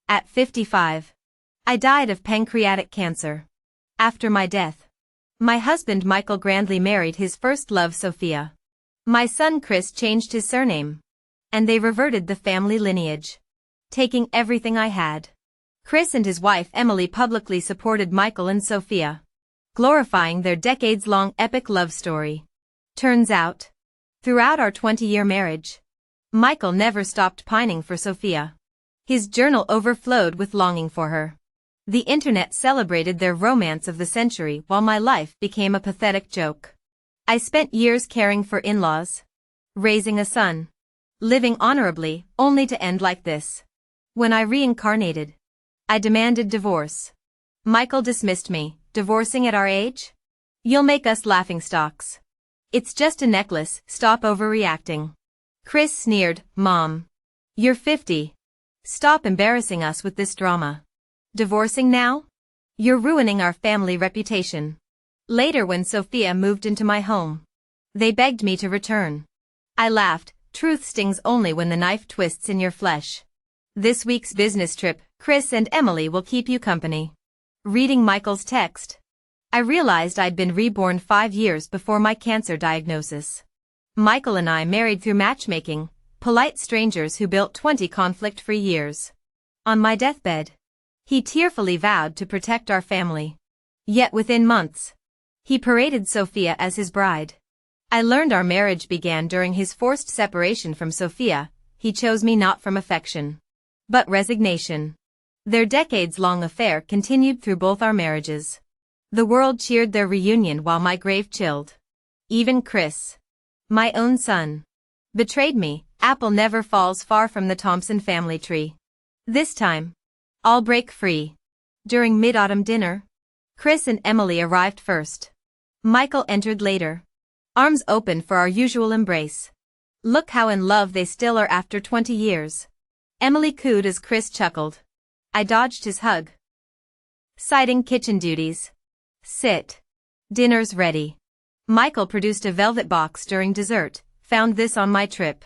At 55. I died of pancreatic cancer. After my death, my husband Michael grandly married his first love Sophia. My son Chris changed his surname. And they reverted the family lineage, taking everything I had. Chris and his wife Emily publicly supported Michael and Sophia, glorifying their decades-long epic love story. Turns out, throughout our 20-year marriage, Michael never stopped pining for Sophia. His journal overflowed with longing for her. The internet celebrated their romance of the century while my life became a pathetic joke. I spent years caring for in-laws, raising a son, living honorably, only to end like this. When I reincarnated, I demanded divorce. Michael dismissed me. Divorcing at our age? You'll make us laughingstocks. It's just a necklace, stop overreacting. Chris sneered, Mom. You're 50. Stop embarrassing us with this drama. Divorcing now? You're ruining our family reputation. Later when Sophia moved into my home, they begged me to return. I laughed, truth stings only when the knife twists in your flesh. This week's business trip, Chris and Emily will keep you company. Reading Michael's text, I realized I'd been reborn 5 years before my cancer diagnosis. Michael and I married through matchmaking, polite strangers who built 20 conflict-free years. On my deathbed, he tearfully vowed to protect our family. Yet within months, he paraded Sophia as his bride. I learned our marriage began during his forced separation from Sophia. He chose me not from affection, but resignation. Their decades-long affair continued through both our marriages. The world cheered their reunion while my grave chilled. Even Chris, my own son, betrayed me. Apple never falls far from the Thompson family tree. This time, I'll break free. During mid-autumn dinner, Chris and Emily arrived first. Michael entered later, arms open for our usual embrace. Look how in love they still are after 20 years. Emily cooed as Chris chuckled. I dodged his hug, citing kitchen duties. Sit. Dinner's ready. Michael produced a velvet box during dessert, found this on my trip.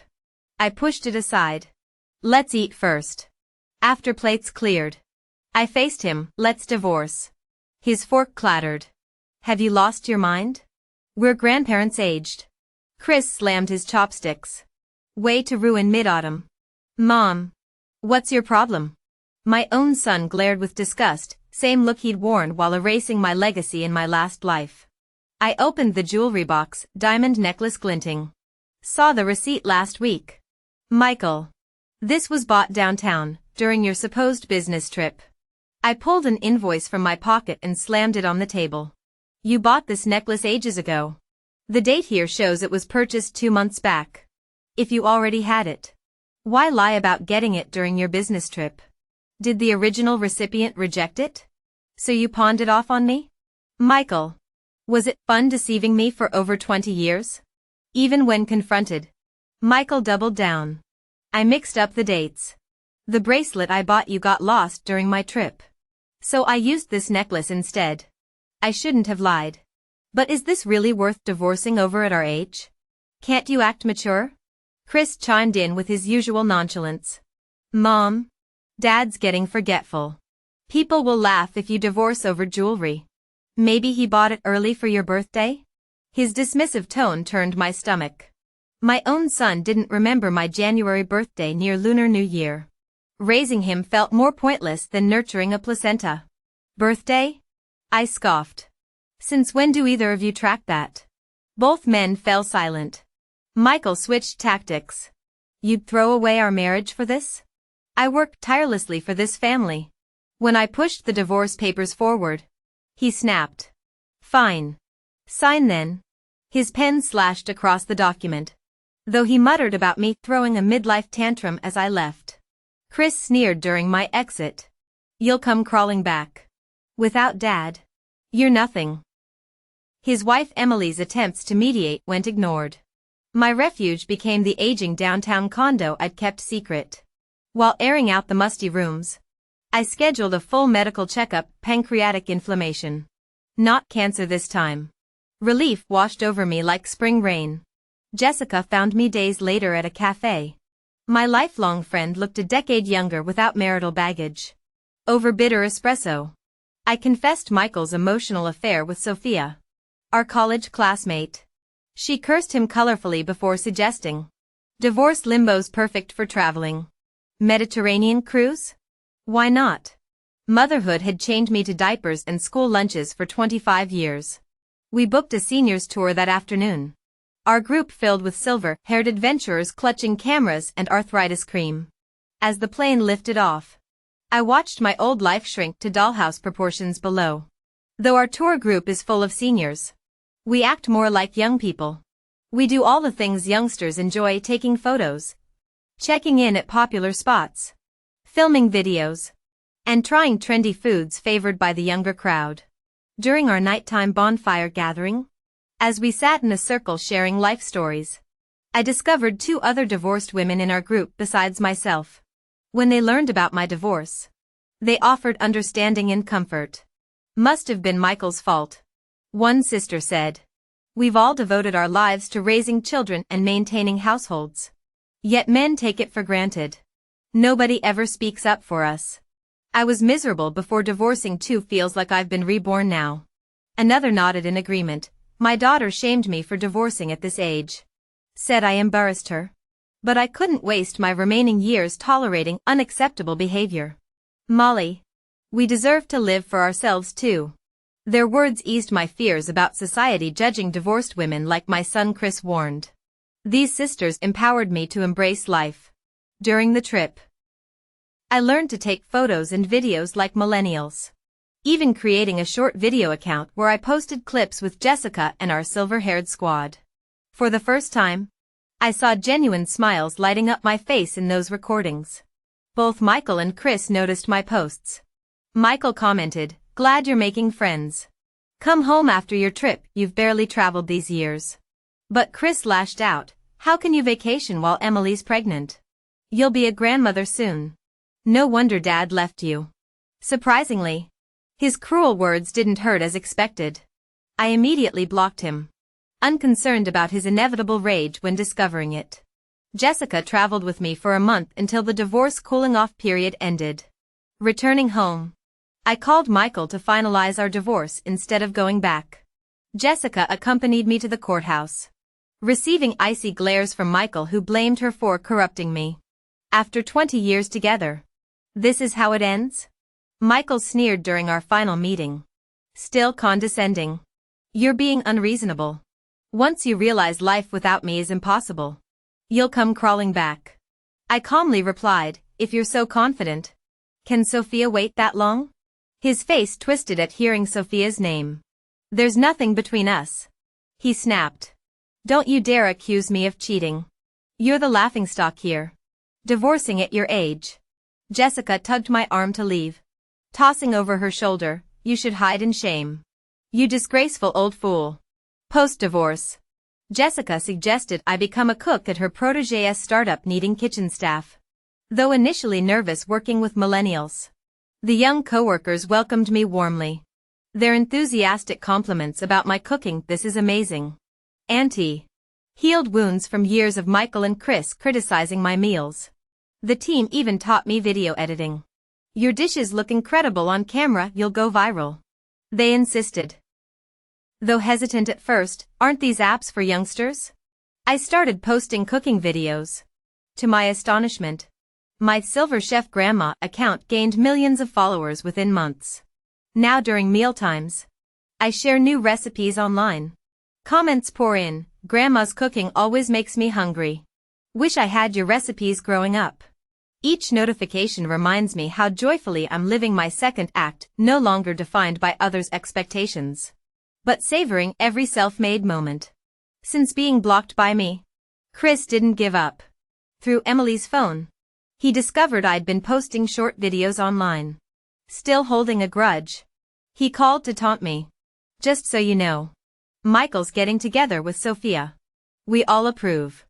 I pushed it aside. Let's eat first. After plates cleared, I faced him. Let's divorce. His fork clattered. Have you lost your mind? We're grandparents aged. Chris slammed his chopsticks. Way to ruin mid-autumn. Mom. What's your problem? My own son glared with disgust, same look he'd worn while erasing my legacy in my last life. I opened the jewelry box, diamond necklace glinting. Saw the receipt last week. Michael. This was bought downtown, during your supposed business trip. I pulled an invoice from my pocket and slammed it on the table. You bought this necklace ages ago. The date here shows it was purchased 2 months back. If you already had it, why lie about getting it during your business trip? Did the original recipient reject it? So you pawned it off on me? Michael. Was it fun deceiving me for over 20 years? Even when confronted, Michael doubled down. I mixed up the dates. The bracelet I bought you got lost during my trip. So I used this necklace instead. I shouldn't have lied. But is this really worth divorcing over at our age? Can't you act mature? Chris chimed in with his usual nonchalance. Mom. Dad's getting forgetful. People will laugh if you divorce over jewelry. Maybe he bought it early for your birthday? His dismissive tone turned my stomach. My own son didn't remember my January birthday near Lunar New Year. Raising him felt more pointless than nurturing a placenta. Birthday? I scoffed. Since when do either of you track that? Both men fell silent. Michael switched tactics. You'd throw away our marriage for this? I worked tirelessly for this family. When I pushed the divorce papers forward, he snapped. Fine. Sign then. His pen slashed across the document, though he muttered about me throwing a midlife tantrum as I left. Chris sneered during my exit. You'll come crawling back. Without Dad, you're nothing. His wife Emily's attempts to mediate went ignored. My refuge became the aging downtown condo I'd kept secret. While airing out the musty rooms, I scheduled a full medical checkup. Pancreatic inflammation. Not cancer this time. Relief washed over me like spring rain. Jessica found me days later at a cafe. My lifelong friend looked a decade younger without marital baggage. Over bitter espresso. I confessed Michael's emotional affair with Sophia, our college classmate. She cursed him colorfully before suggesting, "Divorce limbo's perfect for traveling. Mediterranean cruise? Why not?" Motherhood had chained me to diapers and school lunches for 25 years. We booked a seniors tour that afternoon. Our group filled with silver-haired adventurers clutching cameras and arthritis cream. As the plane lifted off, I watched my old life shrink to dollhouse proportions below. Though our tour group is full of seniors, we act more like young people. We do all the things youngsters enjoy: taking photos, checking in at popular spots, filming videos, and trying trendy foods favored by the younger crowd. During our nighttime bonfire gathering, as we sat in a circle sharing life stories, I discovered 2 other divorced women in our group besides myself. When they learned about my divorce, they offered understanding and comfort. "Must have been Michael's fault," one sister said. "We've all devoted our lives to raising children and maintaining households. Yet men take it for granted. Nobody ever speaks up for us. I was miserable before divorcing too. Feels like I've been reborn now." Another nodded in agreement. "My daughter shamed me for divorcing at this age. Said I embarrassed her. But I couldn't waste my remaining years tolerating unacceptable behavior. Molly, we deserve to live for ourselves too." Their words eased my fears about society judging divorced women like my son Chris warned. These sisters empowered me to embrace life. During the trip, I learned to take photos and videos like millennials. Even creating a short video account where I posted clips with Jessica and our silver-haired squad. For the first time, I saw genuine smiles lighting up my face in those recordings. Both Michael and Chris noticed my posts. Michael commented, "Glad you're making friends. Come home after your trip, you've barely traveled these years." But Chris lashed out, "How can you vacation while Emily's pregnant? You'll be a grandmother soon. No wonder Dad left you." Surprisingly, his cruel words didn't hurt as expected. I immediately blocked him, unconcerned about his inevitable rage when discovering it. Jessica traveled with me for a month until the divorce cooling-off period ended. Returning home, I called Michael to finalize our divorce instead of going back. Jessica accompanied me to the courthouse, receiving icy glares from Michael, who blamed her for corrupting me. After 20 years together, this is how it ends? Michael sneered during our final meeting. Still condescending. "You're being unreasonable. Once you realize life without me is impossible, you'll come crawling back." I calmly replied, "If you're so confident, can Sophia wait that long?" His face twisted at hearing Sophia's name. "There's nothing between us," he snapped. "Don't you dare accuse me of cheating. You're the laughingstock here. Divorcing at your age." Jessica tugged my arm to leave, tossing over her shoulder, "You should hide in shame. You disgraceful old fool." Post-divorce, Jessica suggested I become a cook at her protégé's startup needing kitchen staff. Though initially nervous working with millennials, the young coworkers welcomed me warmly. Their enthusiastic compliments about my cooking, "This is amazing, Auntie," healed wounds from years of Michael and Chris criticizing my meals. The team even taught me video editing. "Your dishes look incredible on camera, you'll go viral," they insisted. Though hesitant at first, "Aren't these apps for youngsters?" I started posting cooking videos. To my astonishment, my Silver Chef Grandma account gained millions of followers within months. Now during mealtimes, I share new recipes online. Comments pour in, "Grandma's cooking always makes me hungry. Wish I had your recipes growing up." Each notification reminds me how joyfully I'm living my second act, no longer defined by others' expectations, but savoring every self-made moment. Since being blocked by me, Chris didn't give up. Through Emily's phone, he discovered I'd been posting short videos online. Still holding a grudge, he called to taunt me. "Just so you know, Michael's getting together with Sophia. We all approve.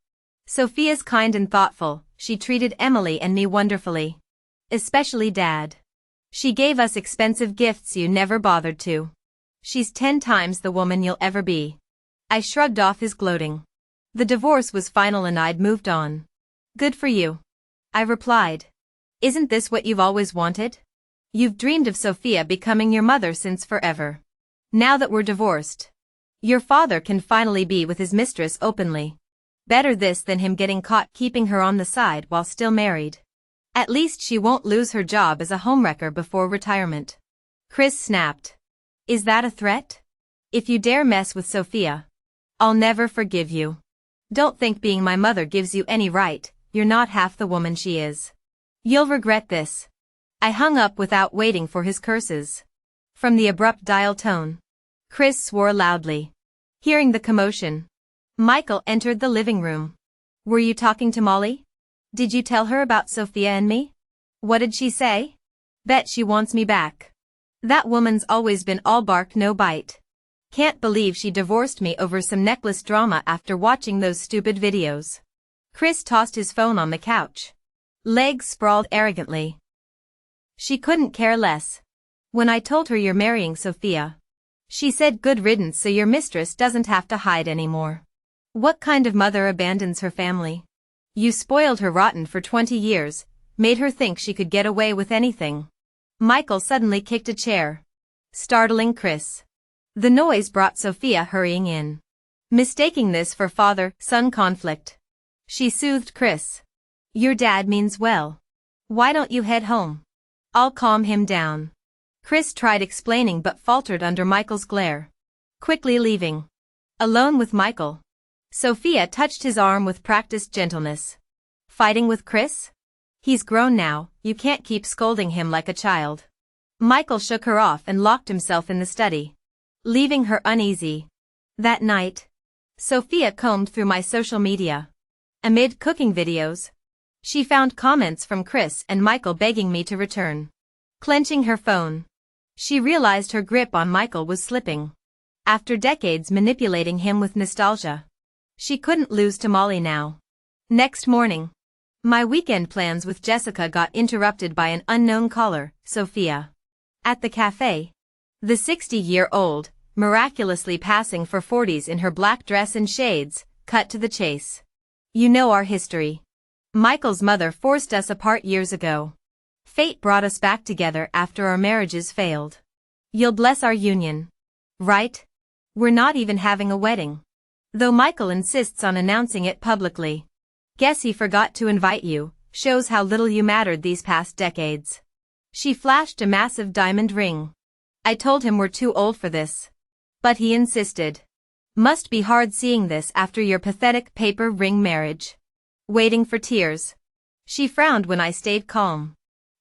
Sophia's kind and thoughtful, she treated Emily and me wonderfully. Especially Dad. She gave us expensive gifts you never bothered to. She's 10 times the woman you'll ever be." I shrugged off his gloating. The divorce was final and I'd moved on. "Good for you." I replied. Isn't this what you've always wanted? You've dreamed of Sophia becoming your mother since forever. Now that we're divorced, your father can finally be with his mistress openly. Better this than him getting caught keeping her on the side while still married. At least she won't lose her job as a homewrecker before retirement. Chris snapped. Is that a threat? If you dare mess with Sophia, I'll never forgive you. Don't think being my mother gives you any right, you're not half the woman she is. You'll regret this. I hung up without waiting for his curses. From the abrupt dial tone, Chris swore loudly. Hearing the commotion, Michael entered the living room. Were you talking to Molly? Did you tell her about Sophia and me? What did she say? Bet she wants me back. That woman's always been all bark no bite. Can't believe she divorced me over some necklace drama after watching those stupid videos. Chris tossed his phone on the couch. Legs sprawled arrogantly. She couldn't care less. When I told her you're marrying Sophia, she said good riddance so your mistress doesn't have to hide anymore. What kind of mother abandons her family? You spoiled her rotten for 20 years, made her think she could get away with anything. Michael suddenly kicked a chair, startling Chris. The noise brought Sophia hurrying in, mistaking this for father-son conflict. She soothed Chris. Your dad means well. Why don't you head home? I'll calm him down. Chris tried explaining but faltered under Michael's glare, quickly leaving. Alone with Michael, Sophia touched his arm with practiced gentleness. Fighting with Chris? He's grown now, you can't keep scolding him like a child. Michael shook her off and locked himself in the study, leaving her uneasy. That night, Sophia combed through my social media. Amid cooking videos, she found comments from Chris and Michael begging me to return. Clenching her phone, she realized her grip on Michael was slipping. After decades manipulating him with nostalgia, she couldn't lose to Molly now. Next morning, my weekend plans with Jessica got interrupted by an unknown caller, Sophia. At the cafe, the 60-year-old, miraculously passing for 40s in her black dress and shades, cut to the chase. You know our history. Michael's mother forced us apart years ago. Fate brought us back together after our marriages failed. You'll bless our union, right? We're not even having a wedding. Though Michael insists on announcing it publicly. Guess he forgot to invite you, shows how little you mattered these past decades. She flashed a massive diamond ring. I told him we're too old for this. But he insisted. Must be hard seeing this after your pathetic paper ring marriage. Waiting for tears. She frowned when I stayed calm.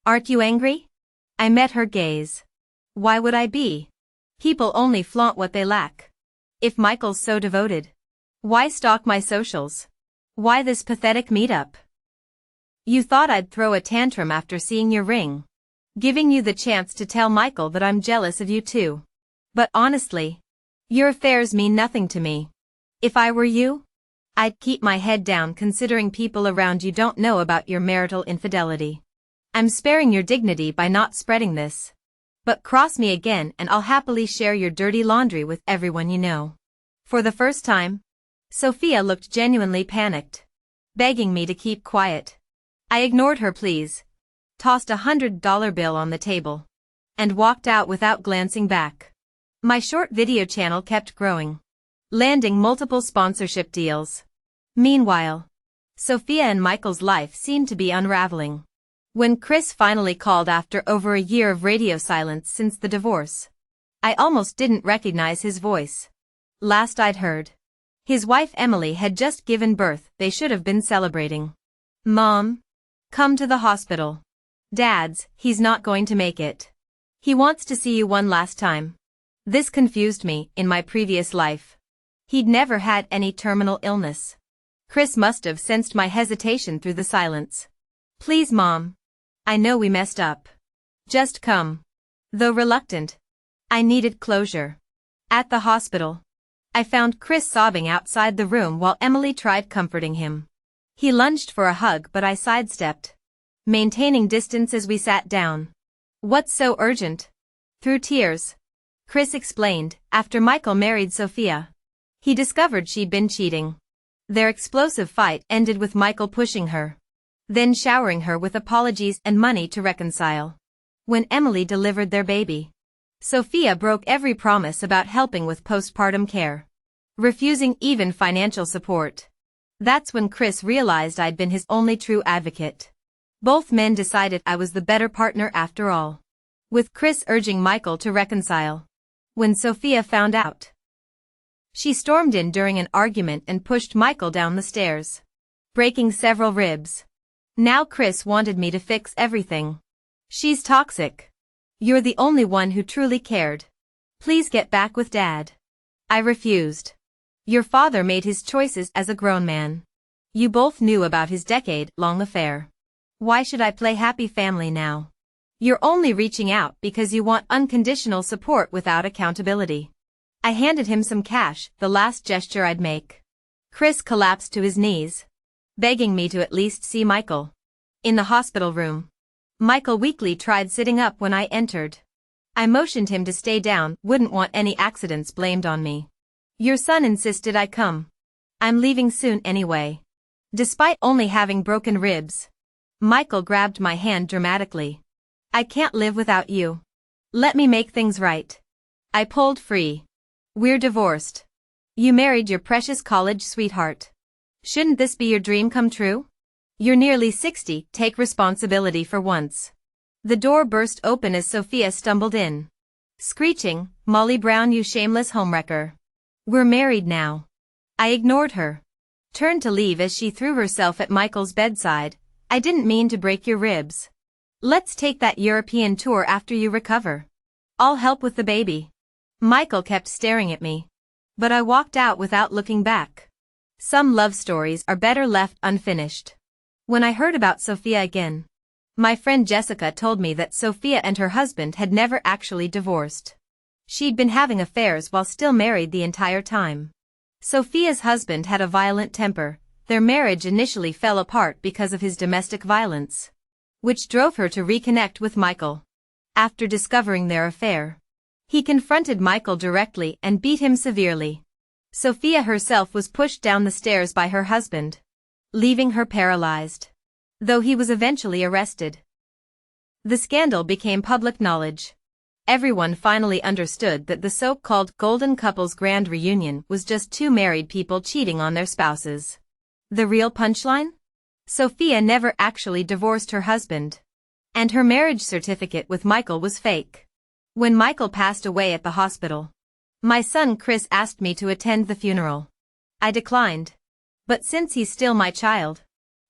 Aren't you angry? I met her gaze. Why would I be? People only flaunt what they lack. If Michael's so devoted, why stalk my socials? Why this pathetic meetup? You thought I'd throw a tantrum after seeing your ring, giving you the chance to tell Michael that I'm jealous of you too. But honestly, your affairs mean nothing to me. If I were you, I'd keep my head down considering people around you don't know about your marital infidelity. I'm sparing your dignity by not spreading this. But cross me again and I'll happily share your dirty laundry with everyone you know. For the first time, Sophia looked genuinely panicked, begging me to keep quiet. I ignored her pleas, tossed $100 bill on the table, and walked out without glancing back. My short video channel kept growing, landing multiple sponsorship deals. Meanwhile, Sophia and Michael's life seemed to be unraveling. When Chris finally called after over a year of radio silence since the divorce, I almost didn't recognize his voice. Last I'd heard, his wife Emily had just given birth. They should have been celebrating. Mom, come to the hospital. Dad's, he's not going to make it. He wants to see you one last time. This confused me. In my previous life, he'd never had any terminal illness. Chris must have sensed my hesitation through the silence. Please Mom. I know we messed up. Just come. Though reluctant, I needed closure. At the hospital, I found Chris sobbing outside the room while Emily tried comforting him. He lunged for a hug but I sidestepped, maintaining distance as we sat down. What's so urgent? Through tears, Chris explained, after Michael married Sophia, he discovered she'd been cheating. Their explosive fight ended with Michael pushing her, then showering her with apologies and money to reconcile. When Emily delivered their baby, Sophia broke every promise about helping with postpartum care, refusing even financial support. That's when Chris realized I'd been his only true advocate. Both men decided I was the better partner after all, with Chris urging Michael to reconcile. When Sophia found out, she stormed in during an argument and pushed Michael down the stairs, breaking several ribs. Now Chris wanted me to fix everything. She's toxic. You're the only one who truly cared. Please get back with Dad. I refused. Your father made his choices as a grown man. You both knew about his decade-long affair. Why should I play happy family now? You're only reaching out because you want unconditional support without accountability. I handed him some cash, the last gesture I'd make. Chris collapsed to his knees, begging me to at least see Michael. In the hospital room, Michael weakly tried sitting up when I entered. I motioned him to stay down, wouldn't want any accidents blamed on me. Your son insisted I come. I'm leaving soon anyway. Despite only having broken ribs, Michael grabbed my hand dramatically. I can't live without you. Let me make things right. I pulled free. We're divorced. You married your precious college sweetheart. Shouldn't this be your dream come true? You're nearly 60, take responsibility for once. The door burst open as Sophia stumbled in, screeching, Molly Brown, you shameless homewrecker. We're married now. I ignored her, turned to leave as she threw herself at Michael's bedside. I didn't mean to break your ribs. Let's take that European tour after you recover. I'll help with the baby. Michael kept staring at me, but I walked out without looking back. Some love stories are better left unfinished. When I heard about Sophia again, my friend Jessica told me that Sophia and her husband had never actually divorced. She'd been having affairs while still married the entire time. Sophia's husband had a violent temper. Their marriage initially fell apart because of his domestic violence, which drove her to reconnect with Michael. After discovering their affair, he confronted Michael directly and beat him severely. Sophia herself was pushed down the stairs by her husband, leaving her paralyzed, though he was eventually arrested. The scandal became public knowledge. Everyone finally understood that the so-called golden couple's grand reunion was just two married people cheating on their spouses. The real punchline? Sophia never actually divorced her husband, and her marriage certificate with Michael was fake. When Michael passed away at the hospital, my son Chris asked me to attend the funeral. I declined. But since he's still my child,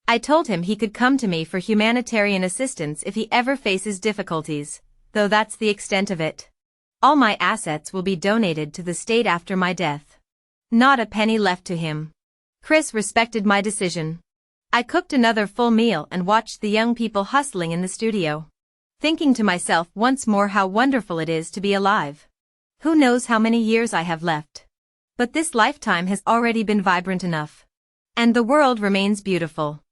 I told him he could come to me for humanitarian assistance if he ever faces difficulties, though that's the extent of it. All my assets will be donated to the state after my death. Not a penny left to him. Chris respected my decision. I cooked another full meal and watched the young people hustling in the studio, thinking to myself once more how wonderful it is to be alive. Who knows how many years I have left? But this lifetime has already been vibrant enough. And the world remains beautiful.